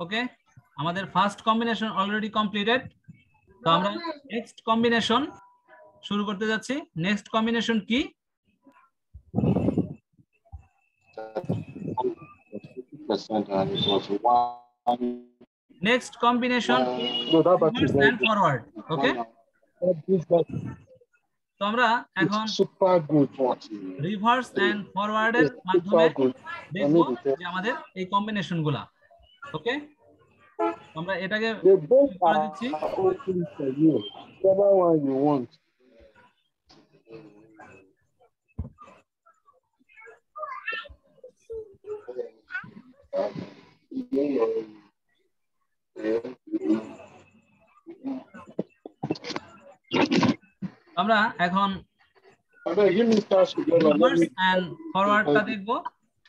ওকে, আমাদের first combination already completed. তো আমরা নেক্সট কম্বিনেশন শুরু করতে যাচ্ছি। নেক্সট কম্বিনেশন কি? Next combination is reverse and forward. Okay, তো আমরা এখন রিভার্স এন্ড ফরওয়ার্ডের মাধ্যমে দেখব যে আমাদের এই কম্বিনেশন গুলা। ওকে, আমরা এটাকে করে দিচ্ছি। আমরা এখন রিভার্স এন্ড ফরওয়ার্ডটা দেখব।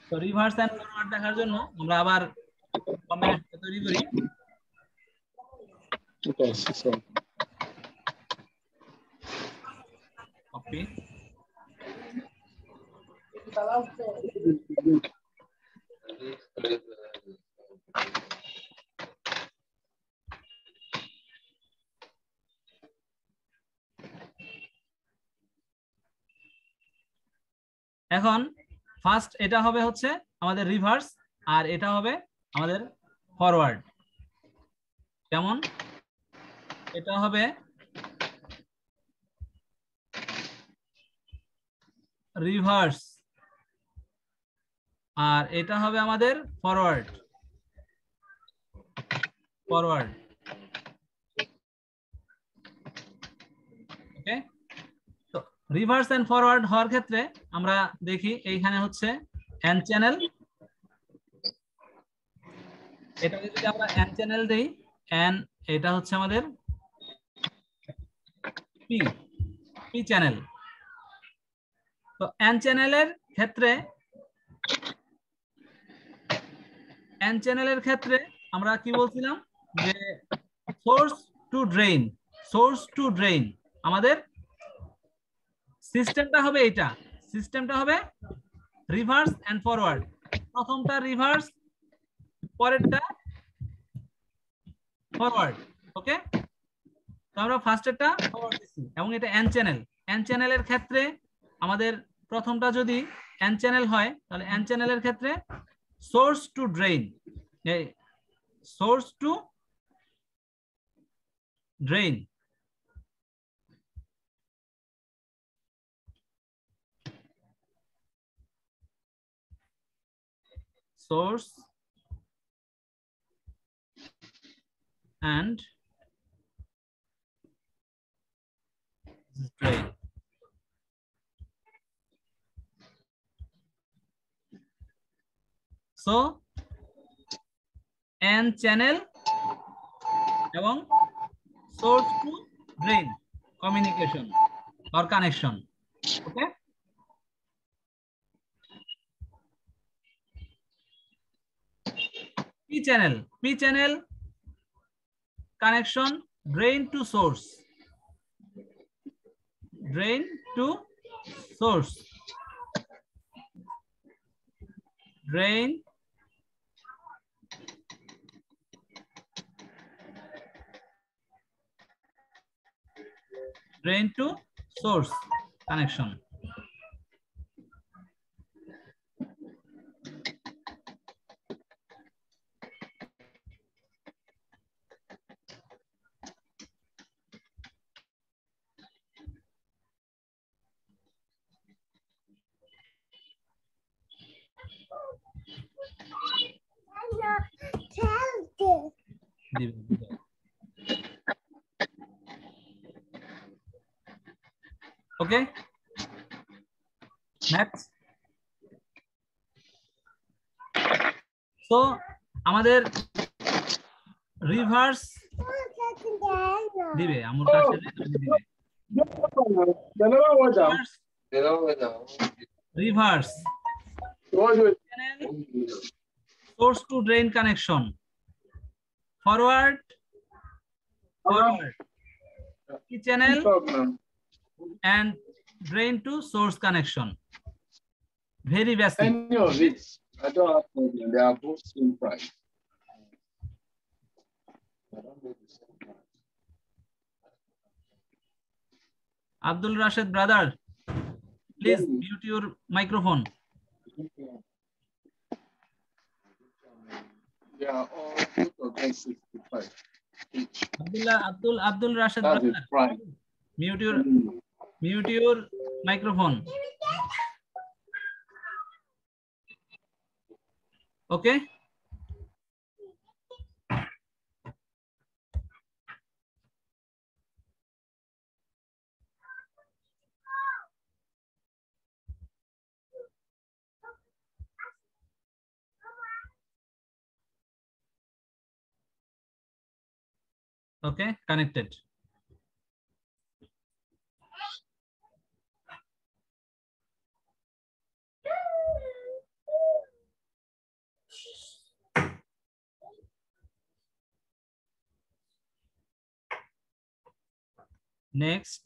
তো রিভার্স এন্ড ফরওয়ার্ড দেখার জন্য আমরা আবার কম্বিনেশন তৈরি করি। কপি, এখন ফার্স্ট এটা হবে হচ্ছে আমাদের রিভার্স, আর এটা হবে আমাদের ফরওয়ার্ড। কেমন? এটা হবে রিভার্স আর এটা হবে আমাদের ফরওয়ার্ড। Forward, okay. তো রিভার্স এন্ড ফরওয়ার্ড হওয়ার ক্ষেত্রে আমরা দেখি এইখানে হচ্ছে এন চ্যানেল। এটাকে যদি আমরা এন চ্যানেল দেই, এন এটা হচ্ছে আমাদের পি, পি চ্যানেল। তো এন চ্যানেলের ক্ষেত্রে আমরা কি বলছিলাম যে source to drain, source to drain আমাদের সিস্টেমটা হবে এটা। সিস্টেমটা হবে রিভার্স এন্ড ফরওয়ার্ড। প্রথমটা রিভার্স, পরেরটা ফরওয়ার্ড। ওকে, তো আমরা ফার্স্টেরটা ফরওয়ার্ড দিচ্ছি এবং এটা এন চ্যানেল। এন চ্যানেলের ক্ষেত্রে আমাদের প্রথমটা যদি এন চ্যানেল হয় তাহলে এন চ্যানেলের ক্ষেত্রে source to drain, source to drain. source and drain. So n channel এবং source to drain communication or connection. Okay, P channel connection, drain to source, drain to source, drain to source connection. Okay, next. So আমাদের reverse দিবে আমার কাছে দিবে reverse source to drain connection, forward forward, P channel and drain to source connection. Very basic. Any of it, I don't have problem. They are both same price. Abdul Rashid brother, please mute your microphone. They are all both of them 65 each. Abdul Rashid That's brother, the price. mute your microphone. Okay. Okay, connected. Next.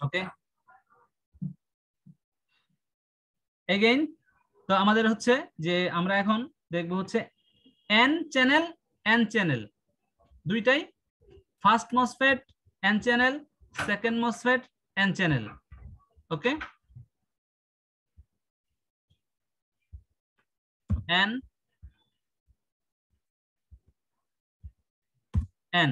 Okay. Again, তো আমাদের হচ্ছে যে আমরা এখন দেখব হচ্ছে n channel দুইটাই first MOSFET n channel, second MOSFET n channel. Okay, n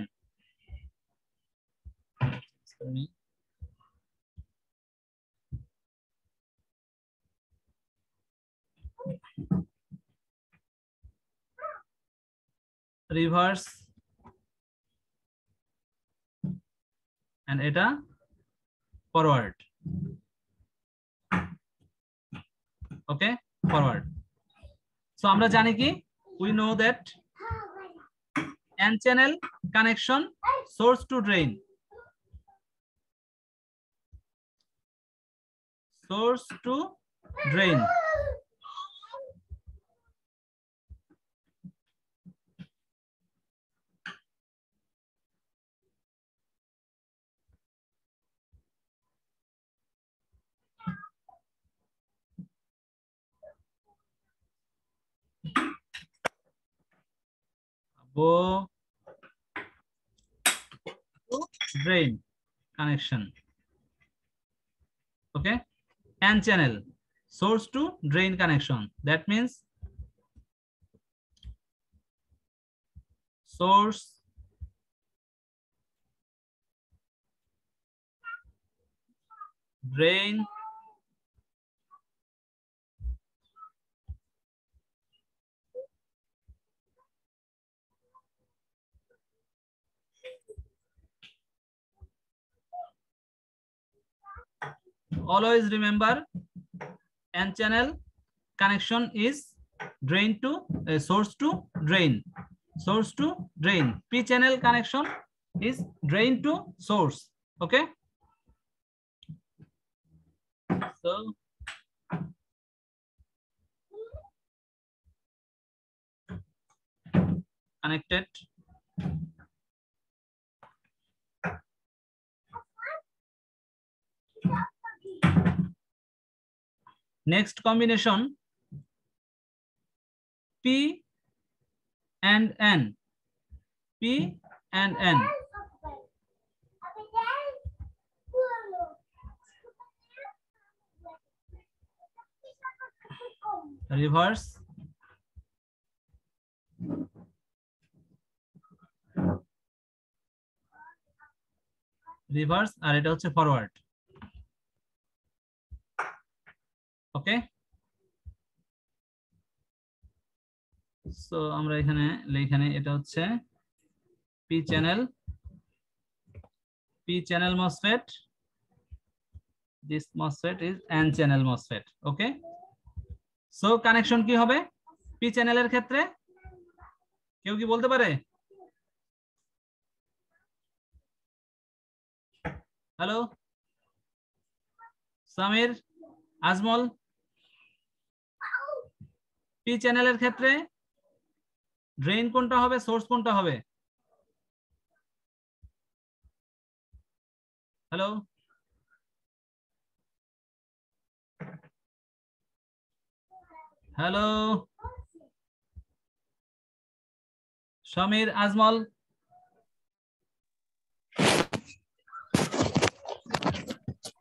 reverse and এটা forward. Okay, forward. So আমরা জানি কি, we know that n channel connection source to drain, source to drain. Go to drain connection. Okay, n channel source to drain connection. That means source drain always remember n channel connection is drain to source to drain, source to drain. P channel connection is drain to source. Okay, so connected. Next combination, P and N, P and N. Reverse, reverse আর এটা হচ্ছে forward. ওকে, so আমরা এখানে এটা হচ্ছে channel MOSFET. This MOSFET is N channel MOSFET. Okay, so connection কি হবে p channel এর ক্ষেত্রে? কেউ কি বলতে পারে? Hello Samir, Ajmal, p channel এর ক্ষেত্রে ড্রেন কোনটা হবে, সোর্স কোনটা হবে? Hello hello Samir, Ajmal,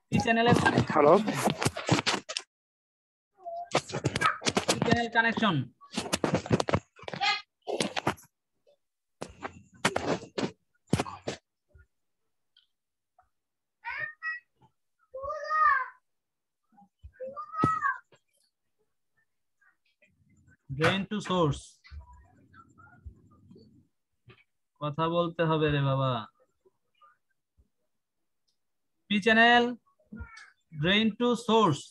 p channel এর hello channel connection drain to source. কথা বলতে হবে রে বাবা। p channel drain to source,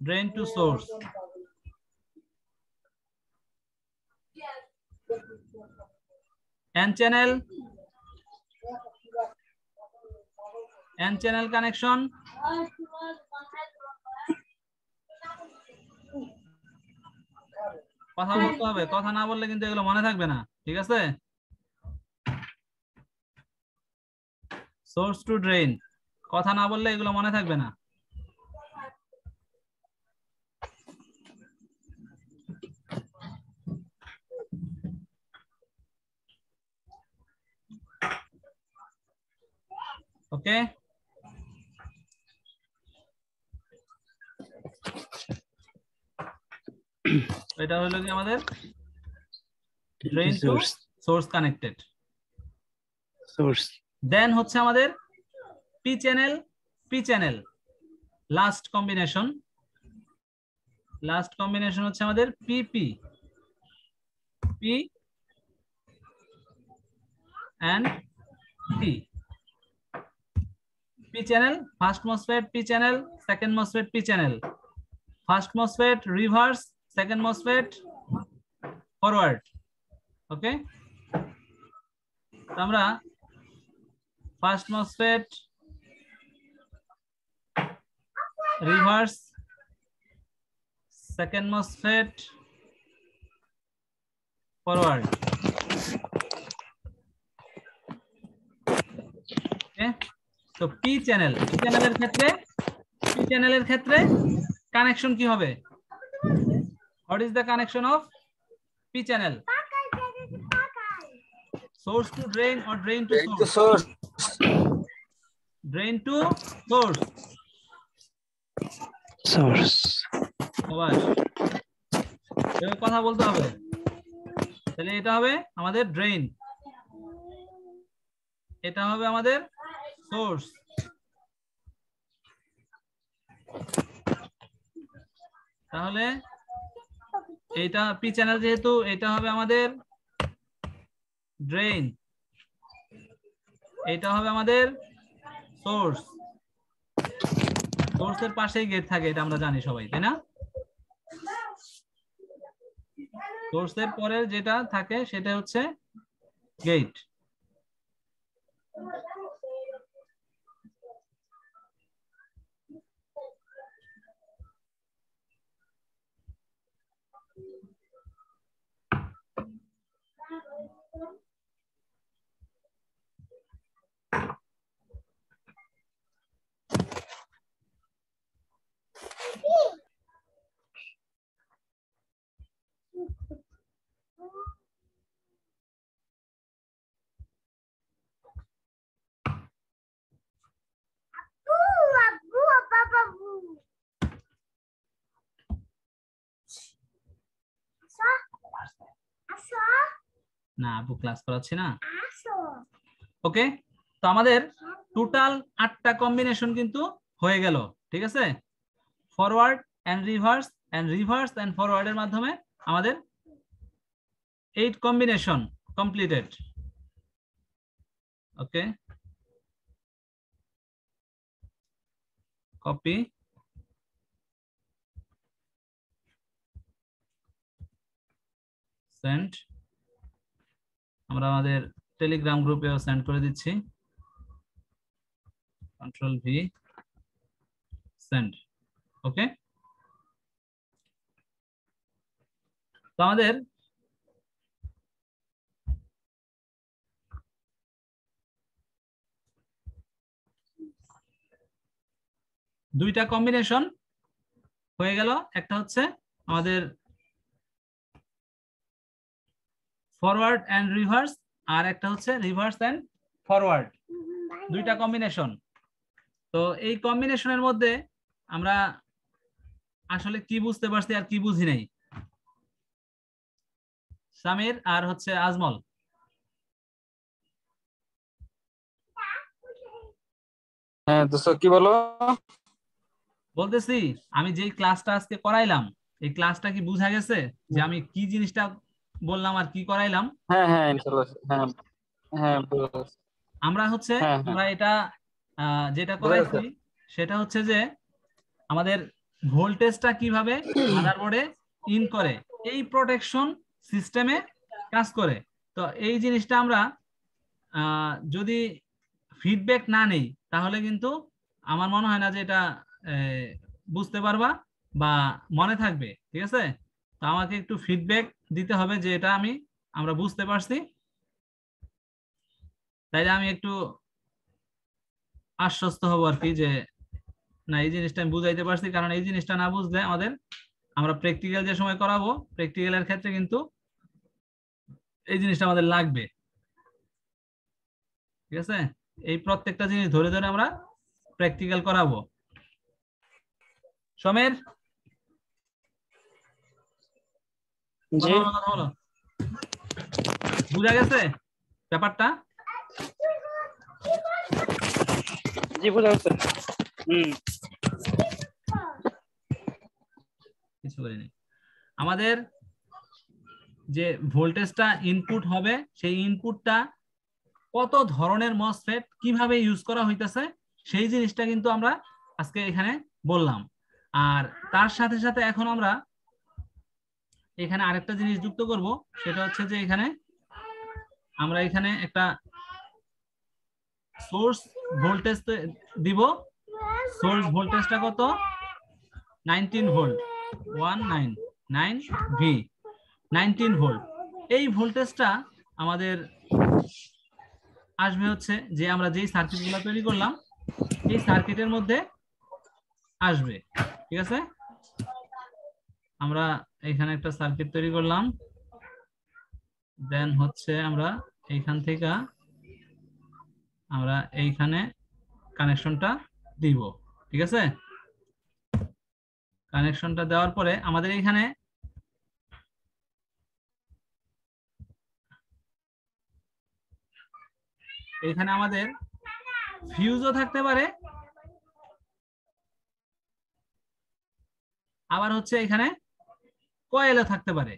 drain to source. N channel connection কথা বলতে হবে, কথা না বললে কিন্তু এগুলো মনে থাকবে না, ঠিক আছে? সোর্স টু ড্রেন, কথা না বললে এগুলো মনে থাকবে না। ওকে, এটা হলো কি আমাদের drain to source connected. Source then হচ্ছে আমাদের p channel লাস্ট কম্বিনেশন হচ্ছে আমাদের PP P and P channel first MOSFET P channel, second MOSFET P channel, first MOSFET reverse, second MOSFET forward. ওকে, আমরা first MOSFET reverse, second MOSFET forward. Okay, তো p channel এর ক্ষেত্রে connection কি হবে? What is the connection of p channel? Source to drain or drain to source? Drain to source. Source আবার কথা বলতে হবে। তাহলে এটা হবে আমাদের ড্রেন, এটা হবে আমাদের সোর্স। তাহলে এটা p চ্যানেল যেহেতু, এটা হবে আমাদের ড্রেন, এটা হবে আমাদের সোর্স। সোর্সের পাশেই গেট থাকে, এটা আমরা জানি সবাই, তাই না? সোর্সের পরে যেটা থাকে সেটা হচ্ছে গেট। না আপু ক্লাস করাচ্ছি না। ওকে, তো আমাদের টোটাল 8টা কম্বিনেশন কিন্তু হয়ে গেল, ঠিক আছে? Forward and reverse and forward এর মাধ্যমে আমাদের 8 combination completed. Okay, copy, send. আমরা আমাদের টেলিগ্রাম গ্রুপেও সেন্ড করে দিচ্ছি। Ctrl V, send. ওকে, তো আমাদের দুইটা কম্বিনেশন হয়ে গেল। একটা হচ্ছে আমাদের ফরওয়ার্ড এন্ড রিভার্স, আর একটা হচ্ছে রিভার্স এন্ড ফরওয়ার্ড, দুইটা কম্বিনেশন। তো এই কম্বিনেশনের মধ্যে আমরা আসলে কি বুঝতে পারছি আর কি বুঝি নাই? সামির আর হচ্ছে আজমল। হ্যাঁ দোস্ত কি বলো? বলতেছি আমি যেই ক্লাসটা আজকে করাইলাম, এই ক্লাসটা কি বুঝা গেছে যে আমি কি জিনিসটা বললাম আর কি করাইলাম? হ্যাঁ হ্যাঁ ইনশাআল্লাহ, হ্যাঁ হ্যাঁ আমরা হচ্ছে হ্যাঁ আমরা এটা যেটা বোঝা করাইছি গেছে। সেটা হচ্ছে যে আমাদের ভোল্টেজটা কিভাবে মাদারবোর্ডে ইন করে, এই প্রোটেকশন সিস্টেমে কাজ করে। তো এই জিনিসটা আমরা যদি ফিডব্যাক না নেই তাহলে কিন্তু আমার মনে হয় না যে এটা বুঝতে পারবা বা মনে থাকবে। ঠিক আছে, তো আমাকে একটু ফিডব্যাক দিতে হবে যে এটা আমরা বুঝতে পারছি, তাইলে আমি একটু আশ্বস্ত হব আর কি যে না এই জিনিসটা আমি বুঝাইতে পারছি। কারণ এই জিনিসটা না বুঝলে আমরা প্র্যাকটিক্যাল যে সময় করাবো, প্র্যাকটিক্যালের ক্ষেত্রে কিন্তু এই জিনিসটা আমাদের লাগবে। ঠিক আছে, এই প্রত্যেকটা জিনিস ধরে ধরে আমরা প্র্যাকটিক্যাল করাবো। সমের জি কথা বলো, বুঝা গেছে ব্যাপারটা? জি বোঝা গেছে। কিছু করিনি। আমাদের যে ভোল্টেজটা ইনপুট হবে, সেই ইনপুটটা কত ধরনের মসফেট কিভাবে ইউজ করা হইতেছে সেই জিনিসটা কিন্তু আমরা আজকে এখানে বললাম। আর তার সাথে সাথে এখন আমরা এখানে আরেকটা জিনিস যুক্ত করব, সেটা হচ্ছে যে আমরা এখানে একটা সোর্স ভোল্টেজ দিব। সোর্স ভোল্টেজটা কত? 19 ভোল্ট, 199 ভি, 19 ভোল্ট। এই ভোল্টেজটা আমাদের আসবে হচ্ছে যে আমরা যেই সার্কিটগুলো তৈরি করলাম এই সার্কিটের মধ্যে আসবে। ঠিক আছে, আমরা এখানে একটা সার্কিট তৈরি করলাম, দেন হচ্ছে আমরা এইখান থেকে আমরা এইখানে কানেকশনটা দিব। ঠিক আছে, কানেকশনটা দেওয়ার পরে আমাদের এইখানে আমাদের ফিউজও থাকতে পারে, আবার হচ্ছে এখানে কয়েলও থাকতে পারে।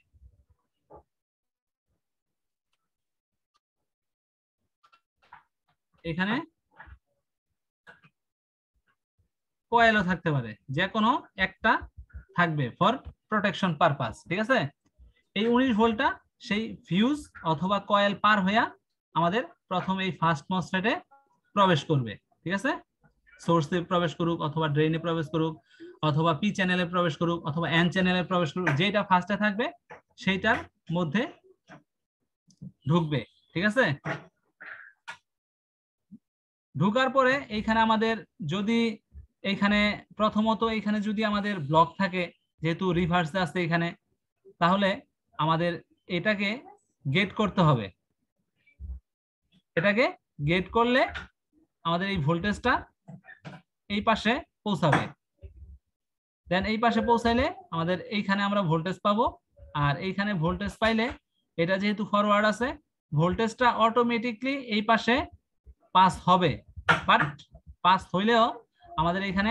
এখানে কয়েলও থাকতে পারে, যে কোনো একটা থাকবে ফর প্রোটেকশন পারপাস। ঠিক আছে, এই 19 ভোল্টটা সেই ফিউজ অথবা কয়েল পার হইয়া আমাদের প্রথম এই ফার্স্ট মসফেটে প্রবেশ করবে। ঠিক আছে, সোর্সে প্রবেশ করুক অথবা ড্রেনে প্রবেশ করুক অথবা পি চ্যানেলে প্রবেশ করুক অথবা এন চ্যানেলে প্রবেশ করুক, যেটা ফার্স্টে থাকবে সেইটার মধ্যে ঢুকবে। ঠিক আছে, ঢোকার পরে এইখানে আমাদের যদি এইখানে প্রথমত এইখানে যদি আমাদের ব্লক থাকে, যেহেতু রিভার্স আছে এখানে, তাহলে আমাদের এটাকে গেট করতে হবে। এটাকে গেট করলে আমাদের এই ভোল্টেজটা এই পাশে পৌঁছাবে। দেন এই পাশে পৌঁছাইলে আমাদের এইখানে আমরা ভোল্টেজ পাবো, আর এইখানে ভোল্টেজ পাইলে এটা যেহেতু ফরওয়ার্ড আছে ভোল্টেজটা অটোমেটিকলি এই পাশে পাস হবে। বাট পাস হইলেও আমাদের এখানে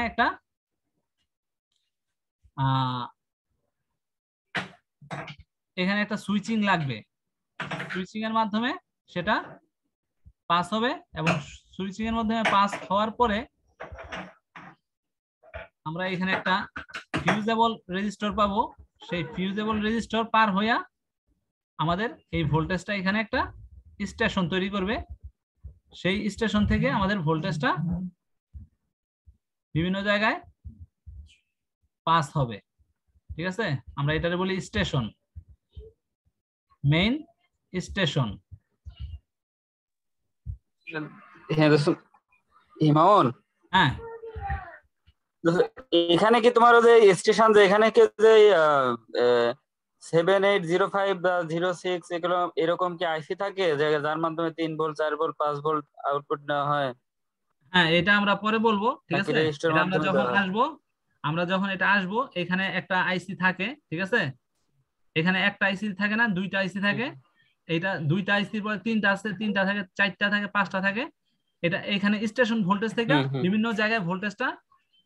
একটা সুইচিং লাগবে। সুইচিং এর মাধ্যমে সেটা পাস হবে এবং সুইচিং এর মাধ্যমে পাস হওয়ার পরে আমরা এখানে একটা ফিউজেবল রেজিস্টর পাবো। সেই ফিউজেবল রেজিস্টর পার হইয়া আমাদের এই ভোল্টেজটা এখানে একটা স্টেশন তৈরি করবে। সেই স্টেশন থেকে আমাদের ভোল্টেজটা বিভিন্ন জায়গায় পাস হবে। ঠিক আছে, আমরা এটারে বলি স্টেশন, মেইন স্টেশন। হ্যাঁ দোস্ত ইমামুল, হ্যাঁ এখানে কি তোমার যে স্টেশন যে এখানে কি যে 7805 বা 06 এগুলো এরকম কি আইসি থাকে যে যার মাধ্যমে 3 ভোল্ট 4 ভোল্ট 5 ভোল্ট আউটপুট নেওয়া হয়? হ্যাঁ, এটা আমরা পরে বলবো। ঠিক নাকি আছে, রেজিস্টার এটা আমরা মাধ্যমে যখন দেওয়া হয়? আসবো, আমরা যখন এটা আসবো এখানে একটা আইসি থাকে। ঠিক আছে, এখানে একটা আইসি থাকে না, দুইটা আইসি থাকে। এটা দুইটা আইসির পরে তিনটা আছে, তিনটা থাকে, চারটা থাকে, পাঁচটা থাকে। এটা এখানে স্টেশন ভোল্টেজ থেকে বিভিন্ন জায়গায় ভোল্টেজটা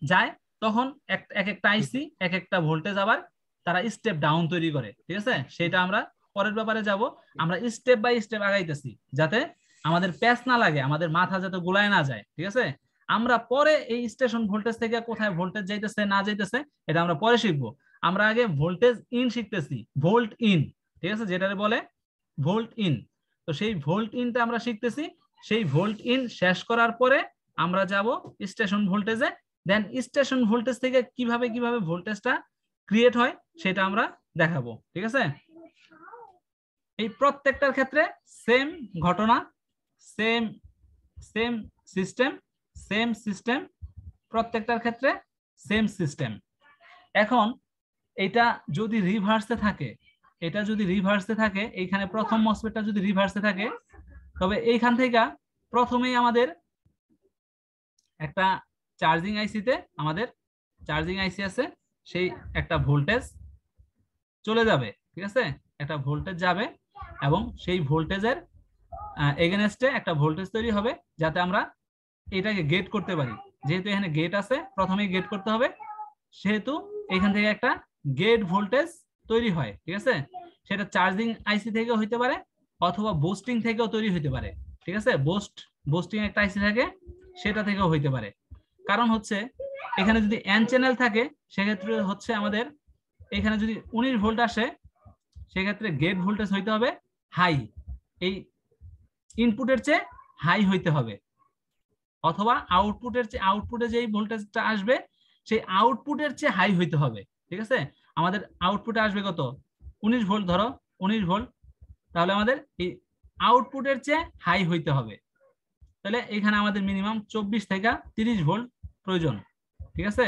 যায়। তখন এক একটা আইসি এক একটা ভোল্টেজ আবার তারা স্টেপ ডাউন তৈরি করে। ঠিক আছে, সেটা আমরা পরের ব্যাপারে যাব। আমরা স্টেপ বাই স্টেপ আগাইতেছি যাতে আমাদের প্যাচ না লাগে, আমাদের মাথা যাতে গোলায় না যায়। ঠিক আছে, আমরা পরে এই স্টেশন ভোল্টেজ থেকে কোথায় ভোল্টেজ যাইতেছে না যাইতেছে এটা আমরা পরে শিখবো। আমরা আগে ভোল্টেজ ইন শিখতেছি, ভোল্ট ইন। ঠিক আছে, যেটারে বলে ভোল্ট ইন। তো সেই ভোল্ট ইনটা আমরা শিখতেছি। সেই ভোল্ট ইন শেষ করার পরে আমরা যাব স্টেশন ভোল্টেজে। দেন স্টেশন ভোল্টেজ থেকে কিভাবে কিভাবে ভোল্টেজটা ক্রিয়েট হয় সেটা আমরা দেখাবো। ঠিক আছে, এই প্রত্যেকটার ক্ষেত্রে সেম ঘটনা, সেম সেম সিস্টেম, প্রত্যেকটার ক্ষেত্রে সেম সিস্টেম। এখন এটা যদি রিভার্সে থাকে, এটা যদি রিভার্সে থাকে, এইখানে প্রথম মসফেটটা যদি রিভার্সে থাকে, তবে এইখান থেকে প্রথমেই আমাদের একটা চার্জিং আইসিতে, আমাদের চার্জিং আইসি আছে, সেই একটা ভোল্টেজ চলে যাবে। ঠিক আছে, একটা ভোল্টেজ যাবে এবং সেই ভোল্টেজের এগেনস্টে একটা ভোল্টেজ তৈরি হবে যাতে আমরা এটাকে গেট করতে পারি। যেহেতু এখানে গেট আছে, প্রথমেই গেট করতে হবে, সেহেতু এখান থেকে একটা গেট ভোল্টেজ তৈরি হয়। ঠিক আছে, সেটা চার্জিং আইসি থেকেও হইতে পারে অথবা বুস্টিং থেকেও তৈরি হইতে পারে। ঠিক আছে, বুস্টিং একটা আইসি থাকে, সেটা থেকেও হইতে পারে। কারণ হচ্ছে এখানে যদি এন চ্যানেল থাকে সেক্ষেত্রে হচ্ছে আমাদের এখানে যদি 19 ভোল্ট আসে সেক্ষেত্রে গেট ভোল্টেজ হইতে হবে হাই, এই ইনপুটের চেয়ে হাই হইতে হবে, অথবা আউটপুটে যেই ভোল্টেজটা আসবে সেই আউটপুটের চেয়ে হাই হইতে হবে। ঠিক আছে, আমাদের আউটপুটে আসবে কত, 19 ভোল্ট, ধরো 19 ভোল্ট, তাহলে আমাদের এই আউটপুটের চেয়ে হাই হইতে হবে। তাহলে এখানে আমাদের মিনিমাম 24 থেকে 30 ভোল্ট প্রয়োজন। ঠিক আছে,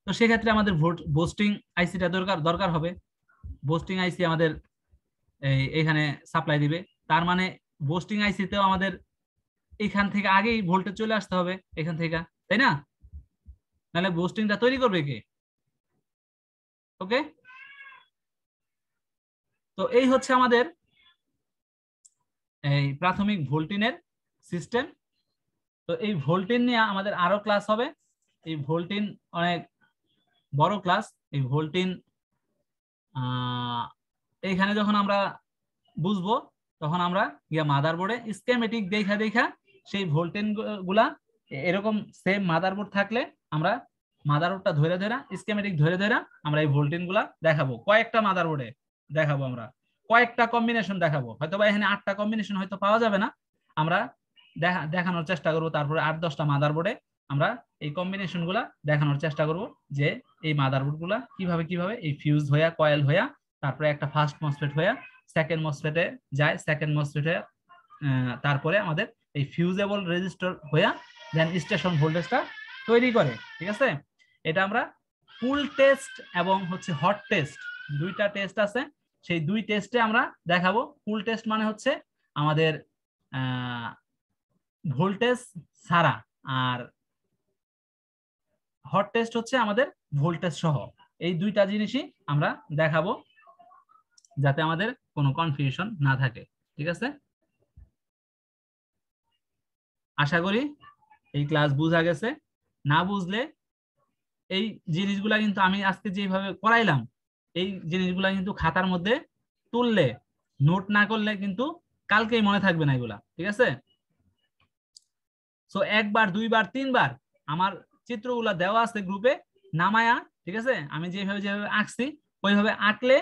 তো সেক্ষেত্রে আমাদের বুস্টিং আইসিটা দরকার হবে। বুস্টিং আইসি আমাদের এখানে সাপ্লাই দিবে। তার মানে বুস্টিং আইসিতেও আমাদের এখান থেকে আগেই ভোল্টেজ চলে আসতে হবে এখান থেকে, তাই না? নাহলে বুস্টিংটা তৈরি করবে কে? ওকে, তো এই হচ্ছে আমাদের এই প্রাথমিক ভোল্টিনের সিস্টেম। তো এই ভোল্টিন নিয়ে আমাদের আরো ক্লাস হবে। এই ভোল্টিন অনেক বড় ক্লাস। এই ভোল্টিন এইখানে যখন আমরা বুঝবো তখন আমরা মাদারবোর্ডে স্কেমেটিক দেখা সেই ভোল্টেজ গুলা এরকম সেম মাদারবোর্ড থাকলে আমরা মাদারবোর্ডটা ধরে স্কেমেটিক ধরে আমরা এই ভোল্টেজ গুলা দেখাবো। কয়েকটা মাদারবোর্ডে দেখাবো, আমরা কয়েকটা কম্বিনেশন দেখাবো। হয়তো বা এখানে 8টা কম্বিনেশন হয়তো পাওয়া যাবে না, আমরা দেখানোর চেষ্টা করবো। তারপরে 8-10টা মাদারবোর্ডে আমরা এই কম্বিনেশন গুলা দেখানোর চেষ্টা করব যে এই মাদারবোর্ড গুলা কিভাবে এই ফিউজ হইয়া কয়েল হইয়া তারপরে একটা ফার্স্ট মসফেট হইয়া সেকেন্ড মসফেটে যায়, সেকেন্ড মসফেটে তারপরে আমাদের এই ফিউজেবল রেজিস্টর হইয়া দেন স্টেশন ভোল্টেজটা তৈরি করে। ঠিক আছে, এটা আমরা কুল টেস্ট এবং হচ্ছে হট টেস্ট, দুইটা টেস্ট আছে, সেই দুই টেস্টে আমরা দেখাবো। কুল টেস্ট মানে হচ্ছে আমাদের ভোল্টেজ ছাড়া, আর হট টেস্ট হচ্ছে আমাদের ভোল্টেজ সহ। এই দুইটা জিনিসই আমরা দেখাবো যাতে আমাদের কোনো কনফিউশন না থাকে। ঠিক আছে, আশা করি এই ক্লাস বোঝা গেছে। না বুঝলে এই জিনিসগুলা কিন্তু আমি আজকে যেভাবে করাইলাম এই জিনিসগুলা কিন্তু খাতার মধ্যে তুললে নোট না করলে কিন্তু কালকেই মনে থাকবে না এগুলা, ঠিক আছে? সো একবার, দুইবার, তিনবার আমার চিত্রগুলা দেওয়া আছে গ্রুপে, নামায়া, ঠিক আছে? আমি যেভাবে আঁকছি ওইভাবে আঁকলে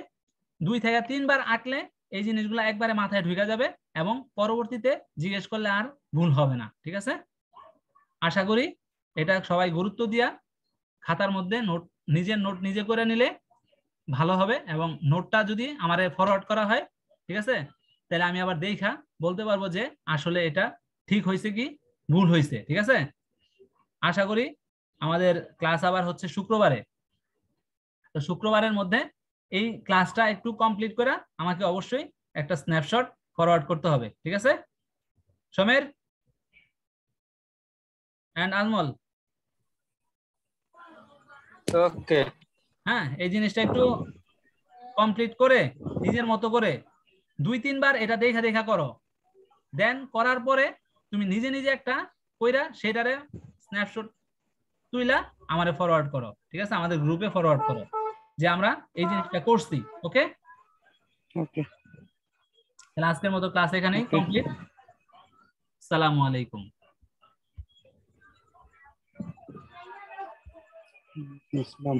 2 থেকে 3 বার আঁকলে এই জিনিসগুলো একবারে মাথায় ঢুকে যাবে এবং পরবর্তীতে জিজ্ঞেস করলে আর ভুল হবে না, ঠিক আছে? আশা করি এটা সবাই গুরুত্ব দিয়া খাতার মধ্যে নোট, নিজের নোট নিজে করে নিলে ভালো হবে। এবং নোটটা যদি আমারে ফরওয়ার্ড করা হয়, ঠিক আছে, তাহলে আমি আবার দেখা বলতে পারবো যে আসলে এটা ঠিক হয়েছে কি ভুল হয়েছে, ঠিক আছে? আশা করি আমাদের ক্লাস আবার হচ্ছে শুক্রবারে, তো শুক্রবারের মধ্যে এই ক্লাসটা একটু কমপ্লিট করে আমাকে অবশ্যই একটা স্ন্যাপশট ফরওয়ার্ড করতে হবে, ঠিক আছে? সমীর এন্ড আজমল, ওকে। হ্যাঁ, এই জিনিসটা একটু কমপ্লিট করে নিজের মতো করে 2-3 বার এটা দেখা দেখা করো। দেন করার পরে তুমি নিজে নিজে একটা কইরা সেটারে স্ন্যাপশট তুইলা আমারে ফরওয়ার্ড করো, ঠিক আছে? আমাদের গ্রুপে ফরওয়ার্ড করো যে আমরা এই জিনিসটা করছি। ওকে, ওকে তাহলে আজকের মতো ক্লাস এখানেই কমপ্লিট। আসসালামু আলাইকুম। ইসলাম।